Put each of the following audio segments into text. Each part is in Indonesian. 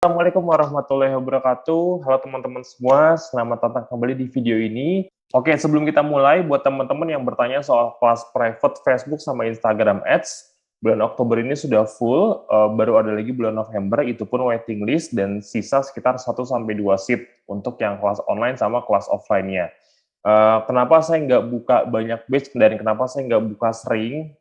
Assalamualaikum warahmatullahi wabarakatuh. Halo teman-teman semua, selamat datang kembali di video ini. Oke, sebelum kita mulai, buat teman-teman yang bertanya soal kelas private Facebook sama Instagram Ads, bulan Oktober ini sudah full, baru ada lagi bulan November, itu pun waiting list, dan sisa sekitar 1-2 seat untuk yang kelas online sama kelas offline-nya. Kenapa saya nggak buka banyak batch dan kenapa saya nggak buka sering?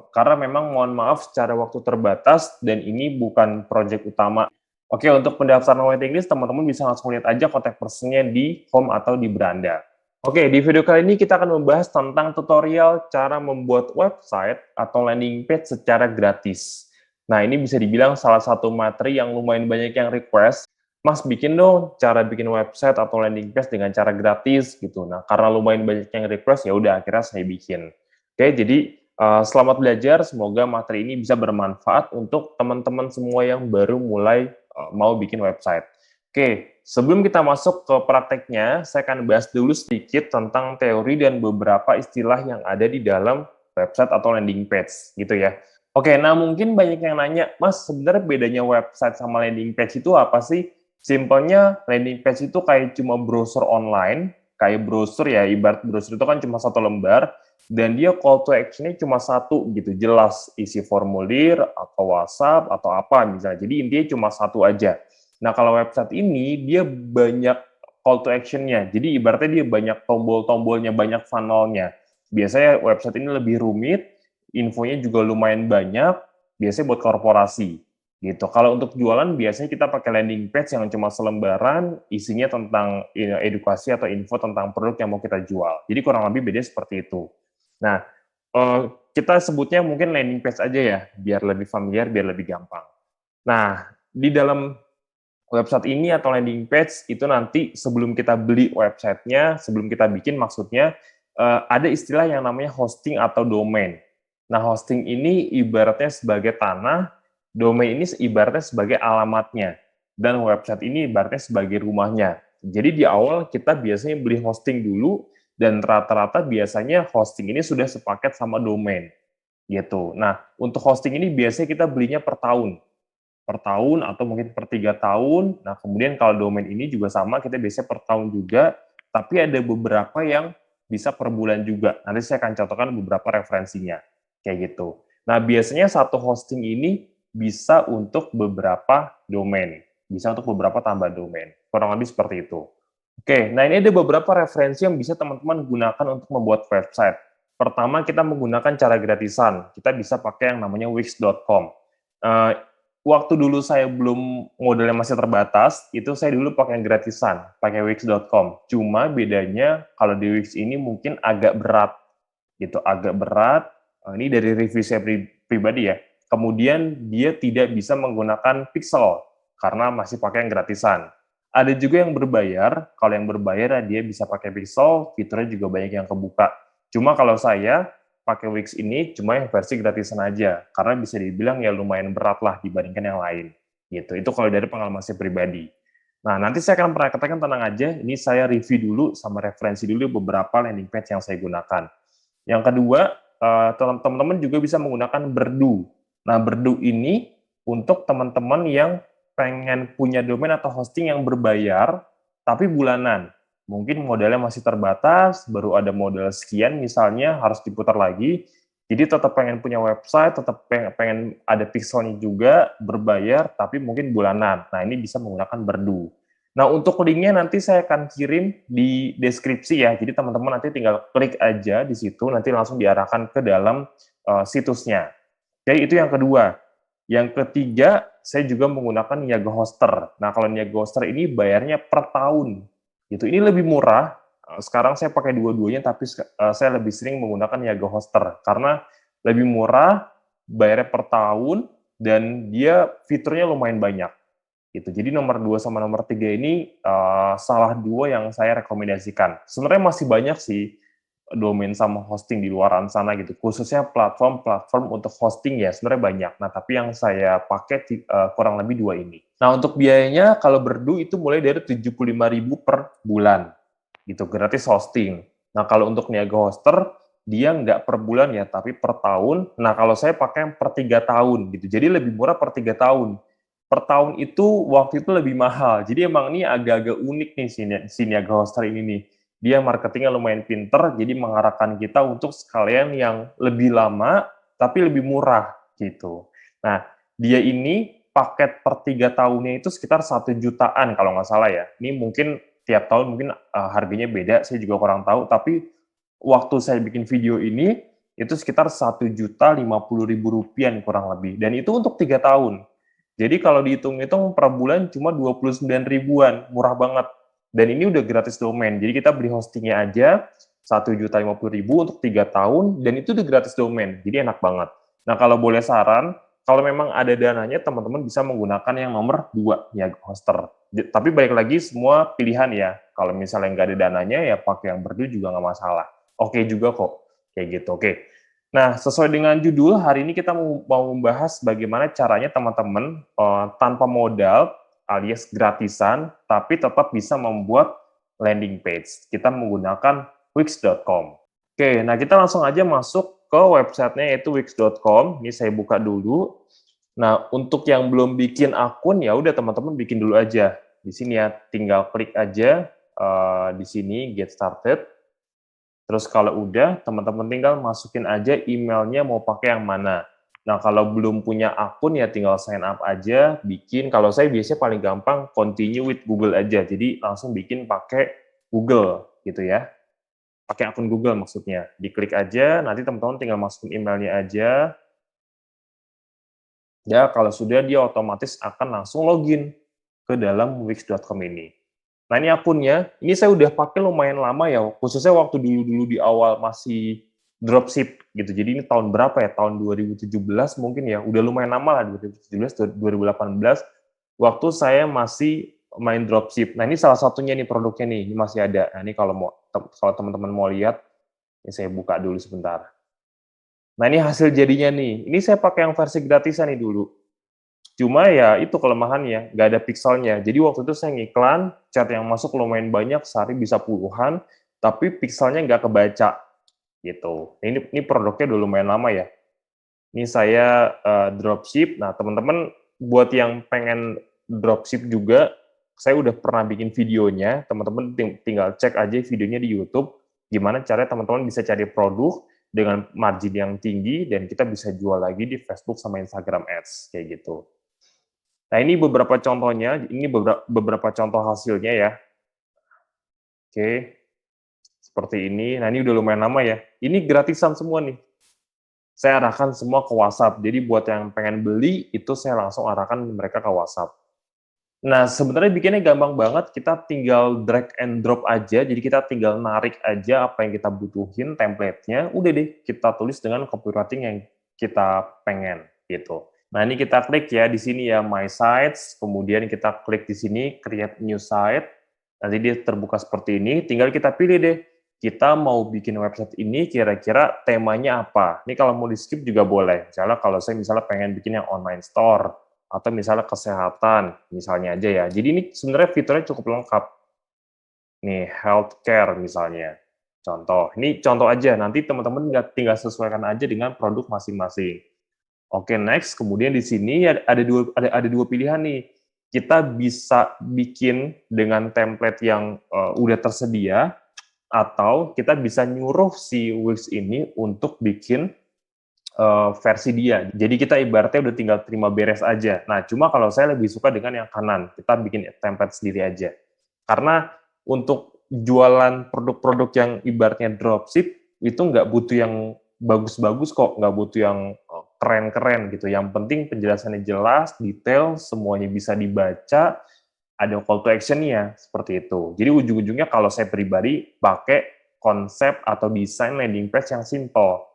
Karena memang mohon maaf secara waktu terbatas, dan ini bukan project utama. Oke, untuk pendaftaran waiting list, teman-teman bisa langsung lihat aja kontak personnya di home atau di beranda. Oke, di video kali ini kita akan membahas tentang tutorial cara membuat website atau landing page secara gratis. Nah, ini bisa dibilang salah satu materi yang lumayan banyak yang request, Mas bikin dong cara bikin website atau landing page dengan cara gratis gitu. Nah, karena lumayan banyak yang request, ya udah akhirnya saya bikin. Oke, jadi selamat belajar, semoga materi ini bisa bermanfaat untuk teman-teman semua yang baru mulai mau bikin website. Oke, sebelum kita masuk ke prakteknya, saya akan bahas dulu sedikit tentang teori dan beberapa istilah yang ada di dalam website atau landing page, gitu ya. Oke, nah mungkin banyak yang nanya, Mas, sebenarnya bedanya website sama landing page itu apa sih? Simpelnya, landing page itu kayak cuma browser online, kayak browser ya, ibarat browser itu kan cuma satu lembar, dan dia call to action-nya cuma satu gitu, jelas isi formulir atau WhatsApp atau apa misalnya. Jadi intinya cuma satu aja. Nah, kalau website ini dia banyak call to action-nya. Jadi ibaratnya dia banyak tombol-tombolnya, banyak funnel-nya. Biasanya website ini lebih rumit, infonya juga lumayan banyak, biasanya buat korporasi gitu. Kalau untuk jualan biasanya kita pakai landing page yang cuma selembaran, isinya tentang edukasi atau info tentang produk yang mau kita jual. Jadi kurang lebih beda seperti itu. Nah, kita sebutnya mungkin landing page aja ya, biar lebih familiar, biar lebih gampang. Nah, di dalam website ini atau landing page itu nanti sebelum kita beli websitenya, sebelum kita bikin maksudnya, ada istilah yang namanya hosting atau domain. Nah, hosting ini ibaratnya sebagai tanah, domain ini ibaratnya sebagai alamatnya, dan website ini ibaratnya sebagai rumahnya. Jadi di awal kita biasanya beli hosting dulu, dan rata-rata biasanya hosting ini sudah sepaket sama domain, gitu. Nah, untuk hosting ini biasanya kita belinya per tahun atau mungkin per 3 tahun. Nah, kemudian kalau domain ini juga sama, kita biasanya per tahun juga, tapi ada beberapa yang bisa per bulan juga. Nanti saya akan contohkan beberapa referensinya, kayak gitu. Nah, biasanya satu hosting ini bisa untuk beberapa domain, bisa untuk beberapa tambah domain. Kurang lebih seperti itu. Oke, nah ini ada beberapa referensi yang bisa teman-teman gunakan untuk membuat website. Pertama, kita menggunakan cara gratisan. Kita bisa pakai yang namanya Wix.com. Waktu dulu saya belum modalnya masih terbatas, itu saya dulu pakai yang gratisan, pakai Wix.com. Cuma bedanya kalau di Wix ini mungkin agak berat, gitu, agak berat. Ini dari review saya pribadi ya. Kemudian dia tidak bisa menggunakan pixel karena masih pakai yang gratisan. Ada juga yang berbayar. Kalau yang berbayar dia bisa pakai pixel, fiturnya juga banyak yang kebuka. Cuma kalau saya pakai Wix ini cuma yang versi gratisan aja, karena bisa dibilang ya lumayan berat lah dibandingkan yang lain. Gitu. Itu kalau dari pengalaman saya pribadi. Nah, nanti saya akan praktekkan, tenang aja, ini saya review dulu sama referensi dulu beberapa landing page yang saya gunakan. Yang kedua, teman-teman juga bisa menggunakan Berdu. Nah, Berdu ini untuk teman-teman yang pengen punya domain atau hosting yang berbayar, tapi bulanan. Mungkin modalnya masih terbatas, baru ada modal sekian misalnya, harus diputar lagi. Jadi tetap pengen punya website, tetap pengen ada pixelnya juga, berbayar, tapi mungkin bulanan. Nah, ini bisa menggunakan Berdu. Nah, untuk linknya nanti saya akan kirim di deskripsi ya. Jadi teman-teman nanti tinggal klik aja di situ, nanti langsung diarahkan ke dalam situsnya. Jadi itu yang kedua. Yang ketiga, saya juga menggunakan Niaga Hoster. Nah, kalau Niaga Hoster ini bayarnya per tahun. Gitu. Ini lebih murah. Sekarang saya pakai dua-duanya, tapi saya lebih sering menggunakan Niaga Hoster karena lebih murah, bayarnya per tahun, dan dia fiturnya lumayan banyak. Gitu. Jadi nomor 2 sama nomor 3 ini salah dua yang saya rekomendasikan. Sebenarnya masih banyak sih domain sama hosting di luaran sana gitu. Khususnya platform-platform untuk hosting ya sebenarnya banyak. Nah, tapi yang saya pakai kurang lebih dua ini. Nah, untuk biayanya kalau Berdu itu mulai dari 75.000 per bulan. Gitu, gratis hosting. Nah, kalau untuk Niaga Hoster dia nggak per bulan ya, tapi per tahun. Nah, kalau saya pakai per 3 tahun gitu. Jadi lebih murah per 3 tahun. per tahun itu waktu itu lebih mahal. Jadi emang ini agak-agak unik nih si Niaga Hoster ini nih. Dia marketingnya lumayan pinter, jadi mengarahkan kita untuk sekalian yang lebih lama, tapi lebih murah gitu. Nah, dia ini paket per 3 tahunnya itu sekitar 1 jutaan kalau nggak salah ya. Ini mungkin tiap tahun mungkin harganya beda, saya juga kurang tahu, tapi waktu saya bikin video ini, itu sekitar 1.050.000 rupiah kurang lebih. Dan itu untuk 3 tahun. Jadi kalau dihitung-hitung per bulan cuma 29 ribuan, murah banget. Dan ini udah gratis domain. Jadi kita beli hostingnya aja 1.050.000 untuk 3 tahun, dan itu udah gratis domain. Jadi enak banget. Nah kalau boleh saran, kalau memang ada dananya, teman-teman bisa menggunakan yang nomor 2, ya hoster. Tapi balik lagi semua pilihan ya. Kalau misalnya nggak ada dananya, ya pakai yang berdua juga nggak masalah. Oke juga kok, kayak gitu. Oke. Nah, sesuai dengan judul, hari ini kita mau membahas bagaimana caranya teman-teman tanpa modal alias gratisan, tapi tetap bisa membuat landing page. Kita menggunakan Wix.com. Oke, nah kita langsung aja masuk ke websitenya yaitu Wix.com. Ini saya buka dulu. Nah, untuk yang belum bikin akun, ya udah teman-teman bikin dulu aja. Di sini ya, tinggal klik aja di sini Get Started. Terus kalau udah, teman-teman tinggal masukin aja emailnya mau pakai yang mana. Nah, kalau belum punya akun ya tinggal sign up aja, bikin. Kalau saya biasanya paling gampang continue with Google aja. Jadi langsung bikin pakai Google gitu ya. Pakai akun Google maksudnya. Diklik aja, nanti teman-teman tinggal masukin emailnya aja. Ya, kalau sudah dia otomatis akan langsung login ke dalam Wix.com ini. Nah, ini akunnya, ini saya udah pakai lumayan lama ya, khususnya waktu dulu-dulu di awal masih dropship gitu. Jadi ini tahun berapa ya? Tahun 2017 mungkin ya, udah lumayan lama lah, 2017, 2018, waktu saya masih main dropship. Nah, ini salah satunya nih produknya nih, ini masih ada. Nah, ini kalau teman-teman mau lihat, ini saya buka dulu sebentar. Nah, ini hasil jadinya nih. Ini saya pakai yang versi gratisan nih dulu. Cuma ya itu kelemahannya, nggak ada pixelnya. Jadi waktu itu saya ngiklan, chat yang masuk lumayan banyak, sehari bisa puluhan, tapi pixelnya nggak kebaca gitu. Nah, ini produknya udah lumayan lama ya. Ini saya dropship. Nah, teman-teman buat yang pengen dropship juga, saya udah pernah bikin videonya. Teman-teman tinggal cek aja videonya di YouTube. Gimana caranya teman-teman bisa cari produk dengan margin yang tinggi dan kita bisa jual lagi di Facebook sama Instagram Ads kayak gitu. Nah, ini beberapa contohnya, ini beberapa contoh hasilnya ya. Oke, seperti ini. Nah, ini udah lumayan lama ya. Ini gratisan semua nih. Saya arahkan semua ke WhatsApp. Jadi buat yang pengen beli, itu saya langsung arahkan mereka ke WhatsApp. Nah, sebenarnya bikinnya gampang banget. Kita tinggal drag and drop aja. Jadi kita tinggal narik aja apa yang kita butuhin, template-nya. Udah deh, kita tulis dengan copywriting yang kita pengen gitu. Nah, ini kita klik ya di sini ya My Sites, kemudian kita klik di sini Create New Site. Nanti dia terbuka seperti ini, tinggal kita pilih deh. Kita mau bikin website ini kira-kira temanya apa. Ini kalau mau di-skip juga boleh. Misalnya kalau saya pengen bikin yang online store atau misalnya kesehatan, misalnya aja ya. Jadi ini sebenarnya fiturnya cukup lengkap. Nih, healthcare misalnya. Contoh, ini contoh aja, nanti teman-teman tinggal sesuaikan aja dengan produk masing-masing. Oke, next. Kemudian di sini ada dua pilihan nih. Kita bisa bikin dengan template yang udah tersedia, atau kita bisa nyuruh si Wix ini untuk bikin versi dia. Jadi kita ibaratnya udah tinggal terima beres aja. Nah, cuma kalau saya lebih suka dengan yang kanan. Kita bikin template sendiri aja. Karena untuk jualan produk-produk yang ibaratnya dropship, itu nggak butuh yang bagus-bagus kok, nggak butuh yang keren-keren gitu. Yang penting penjelasannya jelas, detail, semuanya bisa dibaca, ada call to action-nya, seperti itu. Jadi ujung-ujungnya kalau saya pribadi pakai konsep atau desain landing page yang simple.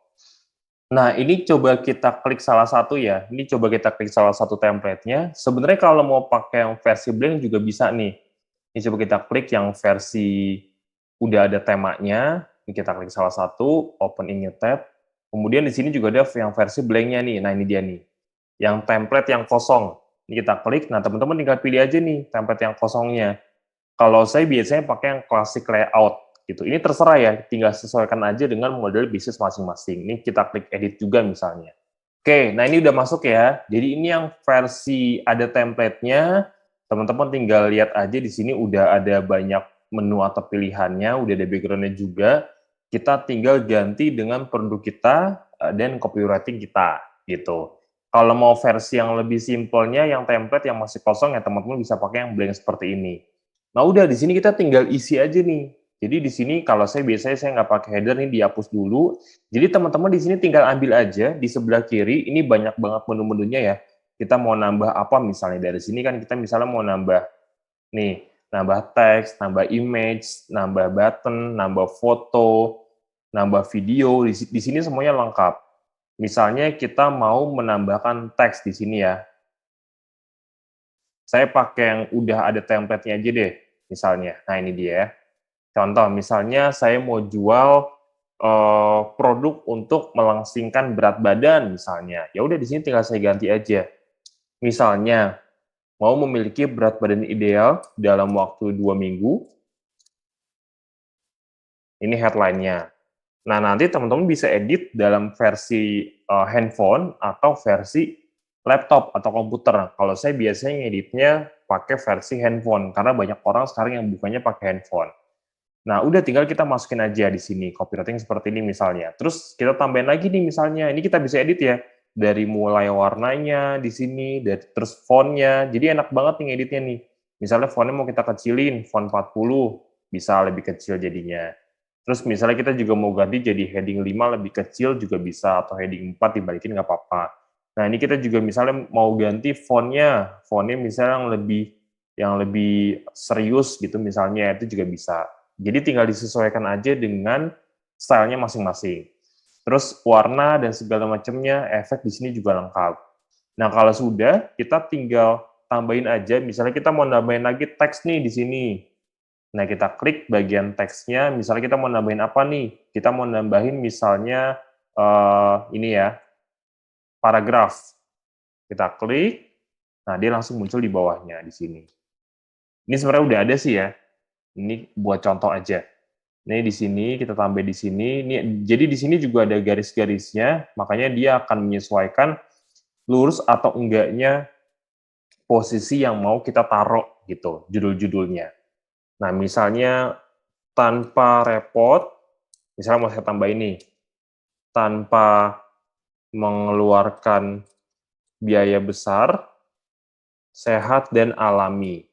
Nah, ini coba kita klik salah satu ya. Ini coba kita klik salah satu template-nya. Sebenarnya kalau mau pakai yang versi blank juga bisa nih. Ini coba kita klik yang versi udah ada temanya. Ini kita klik salah satu, open in new tab. Kemudian di sini juga ada yang versi blank-nya nih. Nah, ini dia nih. Yang template yang kosong. Ini kita klik. Nah, teman-teman tinggal pilih aja nih template yang kosongnya. Kalau saya biasanya pakai yang classic layout gitu. Ini terserah ya, tinggal sesuaikan aja dengan model bisnis masing-masing. Ini kita klik edit juga misalnya. Oke, nah ini udah masuk ya. Jadi ini yang versi ada template-nya, teman-teman tinggal lihat aja di sini udah ada banyak menu atau pilihannya, udah ada background-nya juga. Kita tinggal ganti dengan produk kita dan copywriting kita, gitu. Kalau mau versi yang lebih simpelnya, yang template yang masih kosong ya teman-teman bisa pakai yang blank seperti ini. Nah udah di sini kita tinggal isi aja nih. Jadi di sini kalau saya biasanya saya nggak pakai header nih, dihapus dulu. Jadi teman-teman di sini tinggal ambil aja di sebelah kiri, ini banyak banget menu-menunya ya. Kita mau nambah apa misalnya dari sini kan kita misalnya mau nambah nih, nambah teks, nambah image, nambah button, nambah foto, nambah video, di sini semuanya lengkap. Misalnya kita mau menambahkan teks di sini ya. Saya pakai yang udah ada template-nya aja deh, misalnya. Nah, ini dia ya. Contoh, misalnya saya mau jual produk untuk melangsingkan berat badan misalnya. Ya udah di sini tinggal saya ganti aja. Misalnya, mau memiliki berat badan ideal dalam waktu 2 minggu, ini headline-nya. Nah, nanti teman-teman bisa edit dalam versi handphone atau versi laptop atau komputer. Kalau saya biasanya ngeditnya pakai versi handphone, karena banyak orang sekarang yang bukanya pakai handphone. Nah, udah tinggal kita masukin aja di sini, copywriting seperti ini misalnya. Terus kita tambahin lagi nih misalnya, ini kita bisa edit ya, dari mulai warnanya di sini, dari terus font-nya, jadi enak banget nih ngeditnya nih. Misalnya font-nya mau kita kecilin, font 40, bisa lebih kecil jadinya. Terus misalnya kita juga mau ganti jadi heading 5 lebih kecil juga bisa, atau heading 4 dibalikin nggak apa-apa. Nah, ini kita juga misalnya mau ganti font-nya misalnya yang lebih serius gitu misalnya, itu juga bisa. Jadi tinggal disesuaikan aja dengan stylenya masing-masing. Terus warna dan segala macamnya, efek di sini juga lengkap. Nah, kalau sudah, kita tinggal tambahin aja, misalnya kita mau nambahin lagi teks nih di sini. Nah, kita klik bagian teksnya, misalnya kita mau nambahin apa nih? Kita mau nambahin misalnya ini ya, paragraf. Kita klik, nah dia langsung muncul di bawahnya di sini. Ini sebenarnya udah ada sih ya. Ini buat contoh aja. Ini di sini, kita tambah di sini. Jadi di sini juga ada garis-garisnya, makanya dia akan menyesuaikan lurus atau enggaknya posisi yang mau kita taruh gitu, judul-judulnya. Nah, misalnya tanpa repot, misalnya mau saya tambah ini, tanpa mengeluarkan biaya besar, sehat dan alami.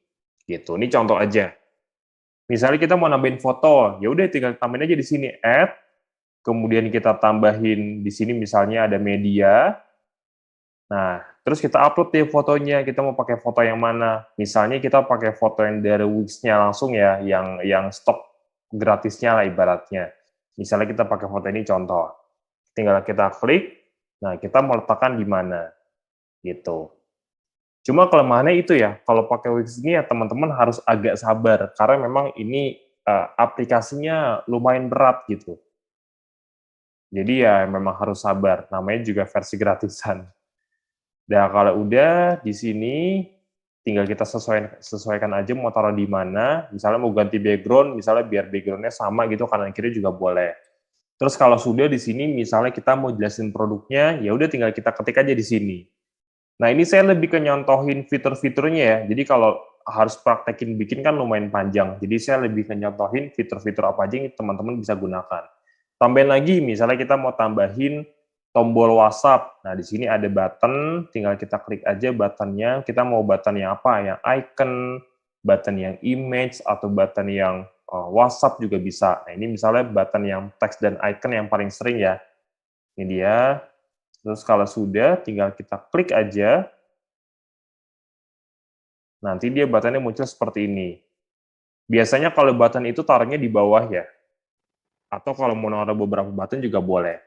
Gitu. Ini contoh aja. Misalnya kita mau nambahin foto, ya udah tinggal tambahin aja di sini add, kemudian kita tambahin di sini misalnya ada media. Nah, terus kita upload deh fotonya, kita mau pakai foto yang mana. Misalnya kita pakai foto yang dari Wix-nya langsung ya, yang stok gratisnya lah ibaratnya. Misalnya kita pakai foto ini contoh. Tinggal kita klik, nah kita mau letakkan di mana. Gitu. Cuma kelemahannya itu ya, kalau pakai Wix ini ya teman-teman harus agak sabar, karena memang ini aplikasinya lumayan berat gitu. Jadi ya memang harus sabar, namanya juga versi gratisan. Nah, kalau udah di sini tinggal kita sesuaikan aja mau taruh di mana, misalnya mau ganti background, misalnya biar background-nya sama gitu kanan kiri juga boleh. Terus kalau sudah di sini misalnya kita mau jelasin produknya, ya udah tinggal kita ketik aja di sini. Nah, ini saya lebih ke nyontohin fitur-fiturnya ya. Jadi kalau harus praktekin bikin kan lumayan panjang. Jadi saya lebih ke nyontohin fitur-fitur apa aja yang teman-teman bisa gunakan. Tambahin lagi, misalnya kita mau tambahin tombol WhatsApp. Nah, di sini ada button, tinggal kita klik aja buttonnya. Kita mau button yang apa? Yang icon, button yang image, atau button yang WhatsApp juga bisa. Nah, ini misalnya button yang teks dan icon yang paling sering ya. Ini dia. Terus kalau sudah, tinggal kita klik aja. Nanti dia button-nya muncul seperti ini. Biasanya kalau button itu taruhnya di bawah ya. Atau kalau mau naruh beberapa button juga boleh.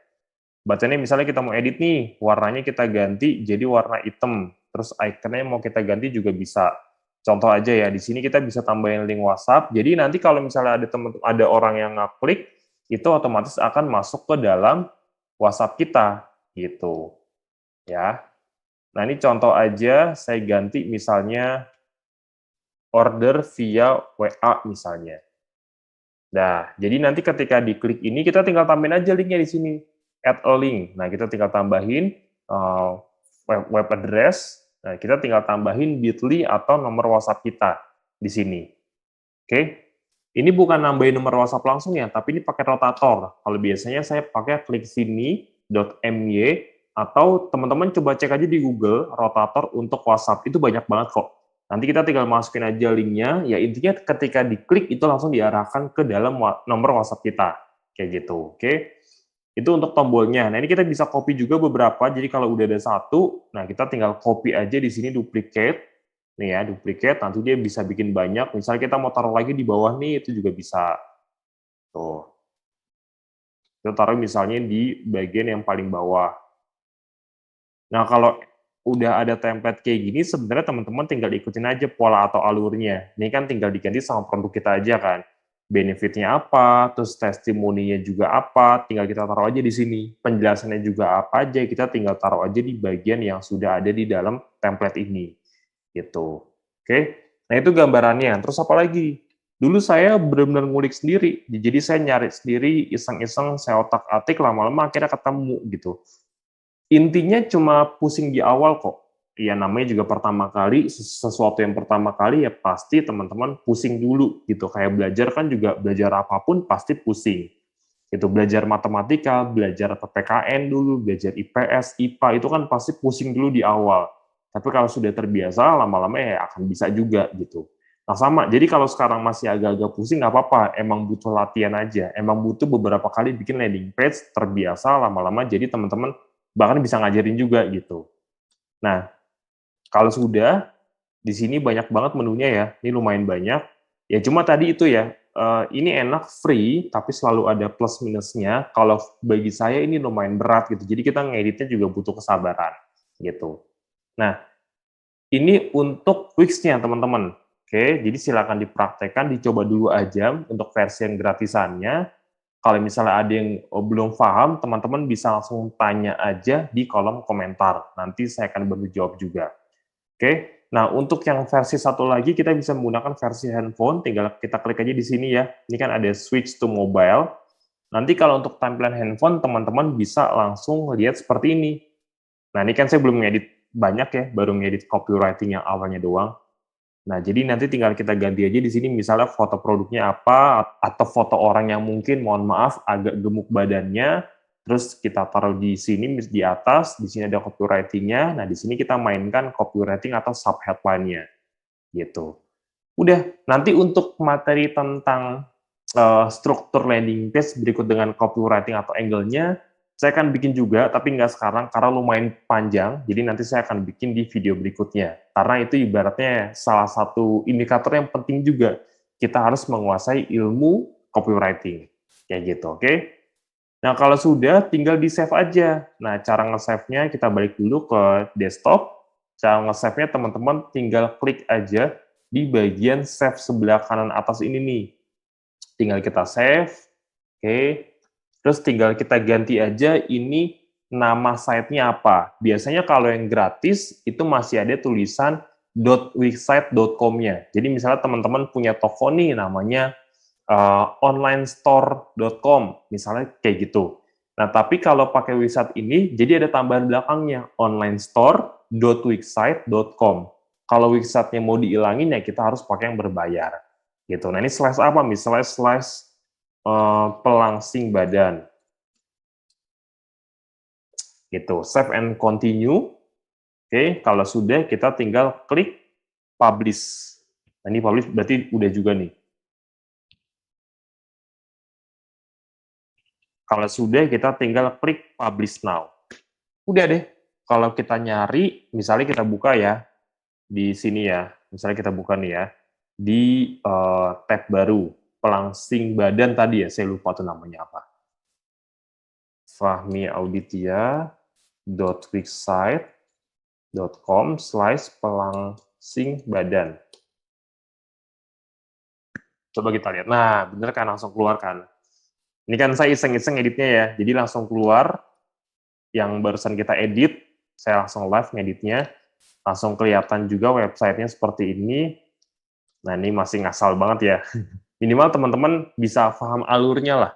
Button-nya misalnya kita mau edit nih, warnanya kita ganti jadi warna hitam. Terus icon-nya mau kita ganti juga bisa. Contoh aja ya, di sini kita bisa tambahin link WhatsApp. Jadi nanti kalau misalnya ada orang yang ngeklik, itu otomatis akan masuk ke dalam WhatsApp kita gitu. Ya. Nah, ini contoh aja saya ganti misalnya order via WA misalnya. Nah, jadi nanti ketika diklik ini, kita tinggal tambahin aja linknya di sini, add a link. Nah, kita tinggal tambahin, uh, web address, nah kita tinggal tambahin bit.ly atau nomor WhatsApp kita di sini. Oke, ini bukan nambahin nomor WhatsApp langsung ya, tapi ini pakai rotator. Kalau biasanya saya pakai klik sini .my atau teman-teman coba cek aja di Google rotator untuk WhatsApp, itu banyak banget kok. Nanti kita tinggal masukin aja linknya, ya intinya ketika diklik itu langsung diarahkan ke dalam nomor WhatsApp kita, kayak gitu, oke? Itu untuk tombolnya. Nah ini kita bisa copy juga beberapa, jadi kalau udah ada satu, nah kita tinggal copy aja di sini duplicate, nih ya, duplicate, nanti dia bisa bikin banyak, misalnya kita mau taruh lagi di bawah nih, itu juga bisa. Tuh. Kita taruh misalnya di bagian yang paling bawah. Nah, kalau udah ada template kayak gini, sebenarnya teman-teman tinggal ikutin aja pola atau alurnya. Ini kan tinggal diganti sama produk kita aja kan. Benefitnya apa, terus testimoninya juga apa, tinggal kita taruh aja di sini. Penjelasannya juga apa aja, kita tinggal taruh aja di bagian yang sudah ada di dalam template ini. Gitu. Oke, nah itu gambarannya. Terus apa lagi? Dulu saya benar-benar ngulik sendiri, jadi saya nyari sendiri, iseng-iseng, saya otak-atik, lama-lama akhirnya ketemu gitu. Intinya cuma pusing di awal kok. Ya namanya juga pertama kali, sesuatu yang pertama kali ya pasti teman-teman pusing dulu gitu. Kayak belajar kan juga belajar apapun pasti pusing. Itu belajar matematika, belajar PPKN dulu, belajar IPS, IPA itu kan pasti pusing dulu di awal. Tapi kalau sudah terbiasa lama-lama ya akan bisa juga gitu. Nah sama, jadi kalau sekarang masih agak-agak pusing nggak apa-apa, emang butuh latihan aja, emang butuh beberapa kali bikin landing page, terbiasa lama-lama jadi teman-teman bahkan bisa ngajarin juga gitu. Nah, kalau sudah, di sini banyak banget menunya ya, ini lumayan banyak. Ya cuma tadi itu ya, ini enak free, tapi selalu ada plus minusnya. Kalau bagi saya ini lumayan berat gitu, jadi kita ngeditnya juga butuh kesabaran gitu. Nah, ini untuk Wix-nya teman-teman. Oke, jadi silakan dipraktekkan, dicoba dulu aja untuk versi yang gratisannya. Kalau misalnya ada yang belum paham, teman-teman bisa langsung tanya aja di kolom komentar. Nanti saya akan bantu jawab juga. Oke, nah untuk yang versi satu lagi, kita bisa menggunakan versi handphone, tinggal kita klik aja di sini ya. Ini kan ada switch to mobile. Nanti kalau untuk tampilan handphone, teman-teman bisa langsung lihat seperti ini. Nah, ini kan saya belum ngedit banyak ya, baru ngedit copywriting yang awalnya doang. Nah, jadi nanti tinggal kita ganti aja di sini misalnya foto produknya apa, atau foto orang yang mungkin, mohon maaf, agak gemuk badannya, terus kita taruh di sini, di atas, di sini ada copywriting-nya, nah di sini kita mainkan copywriting atau sub-headline-nya, gitu. Udah, nanti untuk materi tentang struktur landing page berikut dengan copywriting atau angle-nya, saya akan bikin juga, tapi nggak sekarang karena lumayan panjang, jadi nanti saya akan bikin di video berikutnya. Karena itu ibaratnya salah satu indikator yang penting juga, kita harus menguasai ilmu copywriting. Kayak gitu, oke? Nah, kalau sudah, tinggal di-save aja. Nah, cara nge-save-nya kita balik dulu ke desktop. Cara nge-save-nya teman-teman tinggal klik aja di bagian save sebelah kanan atas ini nih. Tinggal kita save, oke. Terus tinggal kita ganti aja ini nama site-nya apa. Biasanya kalau yang gratis itu masih ada tulisan .wixsite.com-nya. Jadi misalnya teman-teman punya toko nih namanya onlinestore.com, misalnya kayak gitu. Nah, tapi kalau pakai website ini, jadi ada tambahan belakangnya, onlinestore.wixsite.com. Kalau website-nya mau dihilangin, ya kita harus pakai yang berbayar. Gitu. Nah, ini slash apa? Misalnya slash pelangsing badan. Gitu. Save and continue. Oke, kalau sudah, kita tinggal klik publish. Nah, ini publish berarti udah juga nih. Kalau sudah, kita tinggal klik Publish Now. Udah deh. Kalau kita nyari, misalnya kita buka ya, di sini ya, misalnya kita buka nih ya, di tab baru, pelangsing badan tadi ya, saya lupa tuh namanya apa. fahmiauditia.wixsite.com/pelangsing badan. Coba kita lihat. Nah, bener kan, langsung keluar kan. Ini kan saya iseng-iseng editnya ya, jadi langsung keluar yang barusan kita edit, saya langsung live ngeditnya, langsung kelihatan juga websitenya seperti ini. Nah, ini masih ngasal banget ya. Minimal teman-teman bisa paham alurnya lah.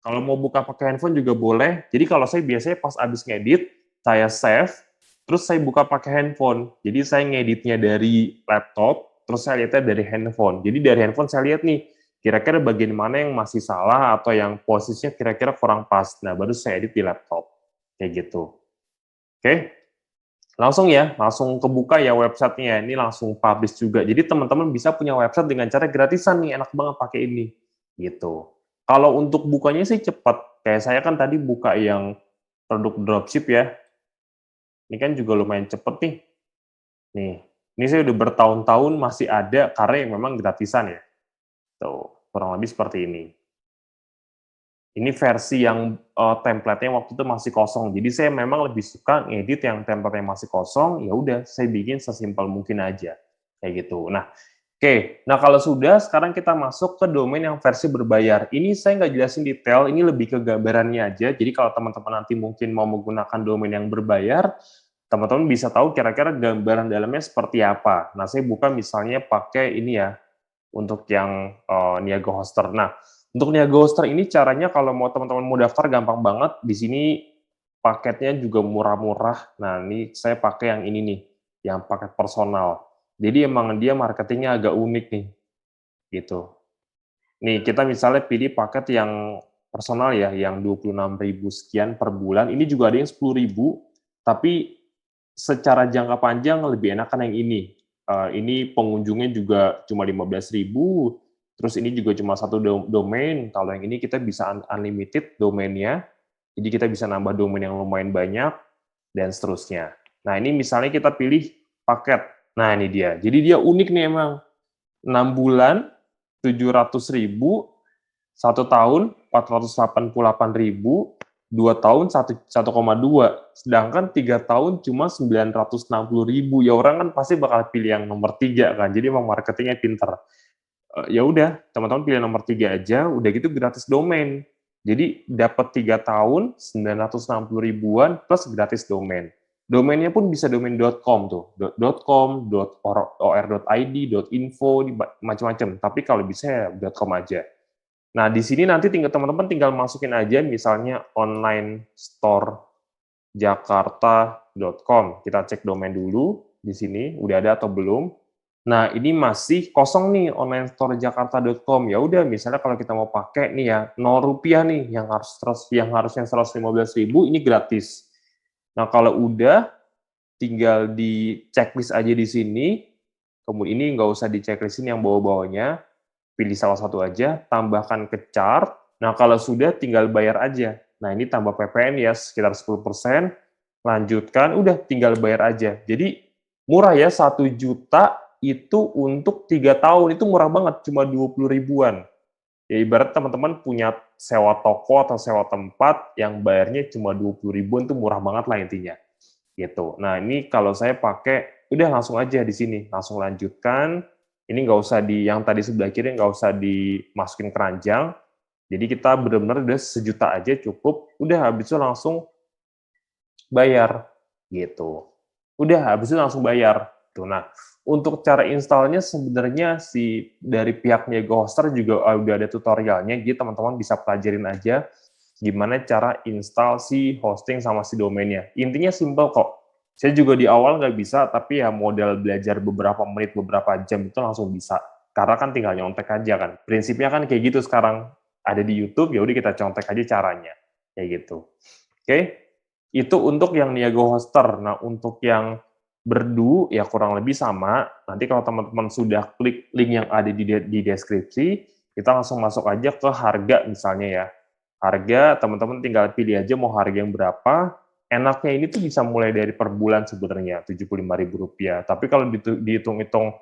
Kalau mau buka pakai handphone juga boleh. Jadi kalau saya biasanya pas abis ngedit, saya save, terus saya buka pakai handphone. Jadi saya ngeditnya dari laptop, terus saya lihatnya dari handphone. Jadi dari handphone saya lihat nih, kira-kira bagian mana yang masih salah atau yang posisinya kira-kira kurang pas. Nah, baru saya edit di laptop. Kayak gitu. Oke? Langsung ya, langsung kebuka ya websitenya. Ini langsung publish juga. Jadi teman-teman bisa punya website dengan cara gratisan nih, enak banget pakai ini. Gitu. Kalau untuk bukanya sih cepat. Kayak saya kan tadi buka yang produk dropship ya. Ini kan juga lumayan cepet nih. Nih, ini saya udah bertahun-tahun masih ada karena yang memang gratisan ya. Tuh, kurang lebih seperti ini. Ini versi yang template-nya waktu itu masih kosong. Jadi saya memang lebih suka ngedit yang template-nya masih kosong, ya udah saya bikin sesimpel mungkin aja. Kayak gitu. Nah, oke. Nah, kalau sudah, sekarang kita masuk ke domain yang versi berbayar. Ini saya nggak jelasin detail, ini lebih ke gambarannya aja. Jadi kalau teman-teman nanti mungkin mau menggunakan domain yang berbayar, teman-teman bisa tahu kira-kira gambaran dalamnya seperti apa. Nah, saya buka misalnya pakai ini ya, untuk yang Niaga Hoster. Nah, untuk Niaga Hoster ini caranya kalau mau teman-teman mau daftar gampang banget. Di sini paketnya juga murah-murah. Nah, ini saya pakai yang ini nih, yang paket personal. Jadi emang dia marketingnya agak unik nih, gitu. Nih, kita misalnya pilih paket yang personal ya, yang 26.000 sekian per bulan. Ini juga ada yang 10.000, tapi secara jangka panjang lebih enakan yang ini. Ini pengunjungnya juga cuma 15.000, terus ini juga cuma satu domain. Kalau yang ini kita bisa unlimited domainnya, jadi kita bisa nambah domain yang lumayan banyak, dan seterusnya. Nah, ini misalnya kita pilih paket. Nah, ini dia. Jadi dia unik nih emang. 6 bulan, 700.000, 1 tahun, 488.000, 2 tahun, 1,2. Sedangkan 3 tahun cuma 960.000. Ya orang kan pasti bakal pilih yang nomor 3 kan. Jadi emang marketingnya pinter. Ya udah, teman-teman pilih nomor 3 aja, udah gitu gratis domain. Jadi dapat 3 tahun, 960 ribuan plus gratis domain. Domainnya pun bisa domain .com tuh, .com, .or.id, .info, macam-macam. Tapi kalau bisa ya .com aja. Nah, di sini nanti teman-teman tinggal masukin aja misalnya online store jakarta.com. Kita cek domain dulu di sini udah ada atau belum. Nah, ini masih kosong nih online store jakarta.com. Ya udah, misalnya kalau kita mau pakai nih ya, 0 rupiah nih yang harusnya 115.000 ini gratis. Nah, kalau udah tinggal di checklist aja di sini. Kemudian ini nggak usah di checklistin yang bawah-bawahnya, pilih salah satu aja, tambahkan ke chart. Nah, kalau sudah tinggal bayar aja. Nah, ini tambah PPN ya sekitar 10%, lanjutkan, udah tinggal bayar aja. Jadi murah ya, 1 juta itu untuk 3 tahun, itu murah banget, cuma 20 ribuan. Ya ibarat teman-teman punya sewa toko atau sewa tempat yang bayarnya cuma 20 ribuan, itu murah banget lah intinya. Gitu. Nah, ini kalau saya pakai, udah langsung aja di sini, langsung lanjutkan. Ini nggak usah yang tadi sebelah kiri nggak usah dimasukin keranjang. Jadi kita benar-benar udah 1 juta aja cukup, udah habis itu langsung bayar gitu. Udah habis itu langsung bayar. Tuh. Nah, untuk cara installnya sebenarnya dari pihak Niaga Hoster juga udah ada tutorialnya, jadi teman-teman bisa pelajarin aja gimana cara install si hosting sama si domainnya. Intinya simple kok. Saya juga di awal nggak bisa, tapi ya modal belajar beberapa menit, beberapa jam itu langsung bisa. Karena kan tinggal nyontek aja kan. Prinsipnya kan kayak gitu sekarang. Ada di YouTube, ya udah kita contek aja caranya. Kayak gitu. Oke? Itu untuk yang Niaga Hoster. Nah, untuk yang Berdu, ya kurang lebih sama. Nanti kalau teman-teman sudah klik link yang ada di deskripsi, kita langsung masuk aja ke harga misalnya ya. Harga, teman-teman tinggal pilih aja mau harga yang berapa. Enaknya ini tuh bisa mulai dari per bulan sebenarnya, Rp75.000. Tapi kalau dihitung-hitung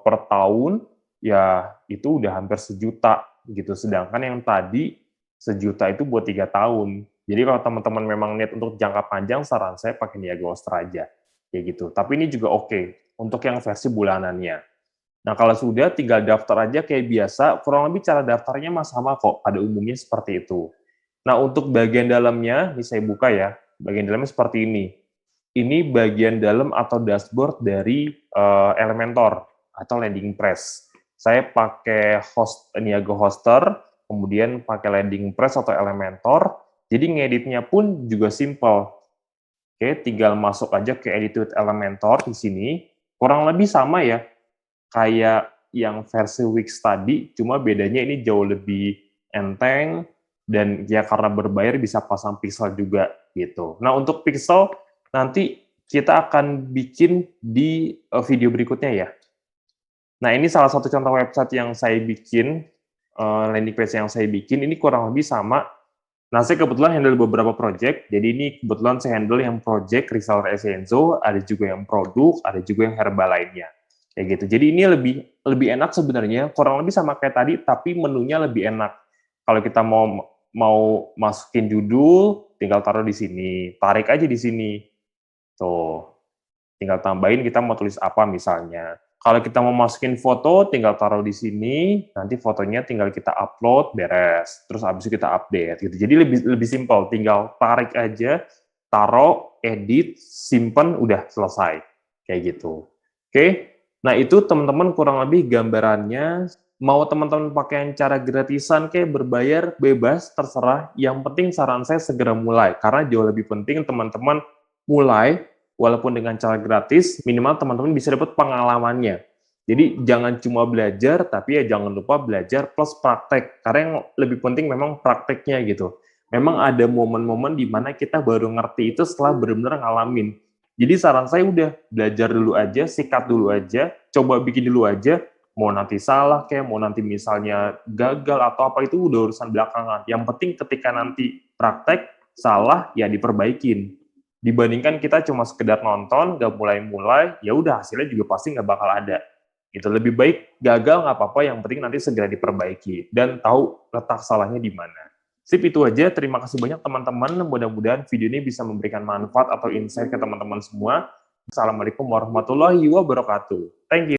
per tahun, ya itu udah hampir 1 juta gitu. Sedangkan yang tadi 1 juta itu buat 3 tahun. Jadi kalau teman-teman memang niat untuk jangka panjang, saran saya pakai Niaga Hoster aja. Kayak gitu. Tapi ini juga oke untuk yang versi bulanannya. Nah, kalau sudah tinggal daftar aja kayak biasa, kurang lebih cara daftarnya sama kok, pada umumnya seperti itu. Nah, untuk bagian dalamnya, ini saya buka ya, bagian dalamnya seperti ini. Ini bagian dalam atau dashboard dari Elementor atau landing press. Saya pakai Niaga Hoster, kemudian pakai landing press atau Elementor, jadi ngeditnya pun juga simple. Oke, tinggal masuk aja ke Edit with Elementor di sini. Kurang lebih sama ya, kayak yang versi Wix tadi, cuma bedanya ini jauh lebih enteng, dan ya karena berbayar bisa pasang pixel juga gitu. Nah, untuk pixel nanti kita akan bikin di video berikutnya ya. Nah, ini salah satu contoh website yang saya bikin, landing page yang saya bikin, ini kurang lebih sama. Nah, saya kebetulan handle beberapa project, jadi ini kebetulan saya handle yang project reseller Essenzo, ada juga yang produk, ada juga yang herbal lainnya. Kayak gitu. Jadi ini lebih enak sebenarnya, kurang lebih sama kayak tadi, tapi menunya lebih enak. Kalau kita mau masukin judul, tinggal taruh di sini, tarik aja di sini. Tuh, tinggal tambahin kita mau tulis apa misalnya. Kalau kita mau masukin foto, tinggal taruh di sini, nanti fotonya tinggal kita upload, beres. Terus habis itu kita update gitu. Jadi lebih simpel, tinggal tarik aja, taruh, edit, simpen, udah selesai. Kayak gitu. Oke. Nah, itu teman-teman kurang lebih gambarannya. Mau teman-teman pakai yang cara gratisan kayak berbayar, bebas, terserah. Yang penting saran saya segera mulai. Karena jauh lebih penting teman-teman mulai, walaupun dengan cara gratis, minimal teman-teman bisa dapat pengalamannya. Jadi jangan cuma belajar, tapi ya jangan lupa belajar plus praktek. Karena yang lebih penting memang prakteknya gitu. Memang ada momen-momen di mana kita baru ngerti itu setelah benar-benar ngalamin. Jadi saran saya udah belajar dulu aja, sikat dulu aja, coba bikin dulu aja, mau nanti salah kayak mau nanti misalnya gagal atau apa itu udah urusan belakangan. Yang penting ketika nanti praktek salah ya diperbaikin. Dibandingkan kita cuma sekedar nonton, nggak mulai-mulai, ya udah hasilnya juga pasti nggak bakal ada. Itu lebih baik gagal nggak apa-apa, yang penting nanti segera diperbaiki dan tahu letak salahnya di mana. Sip, itu aja. Terima kasih banyak teman-teman. Mudah-mudahan video ini bisa memberikan manfaat atau insight ke teman-teman semua. Assalamualaikum warahmatullahi wabarakatuh. Thank you.